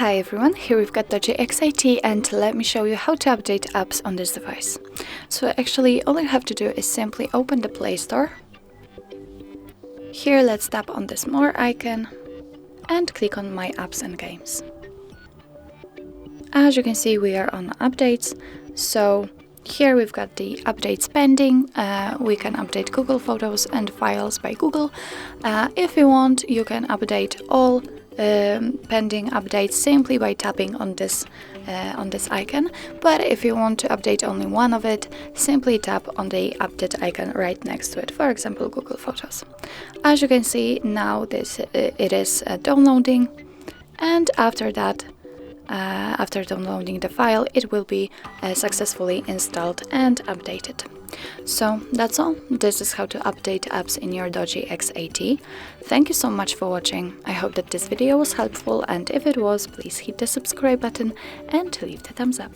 Hi everyone, here we've got DOOGEE X80 and let me show you how to update apps on this device. So actually all you have to do is simply open the Play Store. Here let's tap on this More icon and click on My Apps and Games. As you can see, we are on updates, so here we've got the updates pending. We can update Google Photos and files by Google. If you want, you can update all pending updates simply by tapping on this icon, but if you want to update only one of it, simply tap on the update icon right next to it, for example Google Photos. As you can see now, it is downloading, and after that, after downloading the file, it will be successfully installed and updated. So that's all. This is how to update apps in your DOOGEE X80. Thank you so much for watching. I hope that this video was helpful, and if it was, please hit the subscribe button and leave the thumbs up.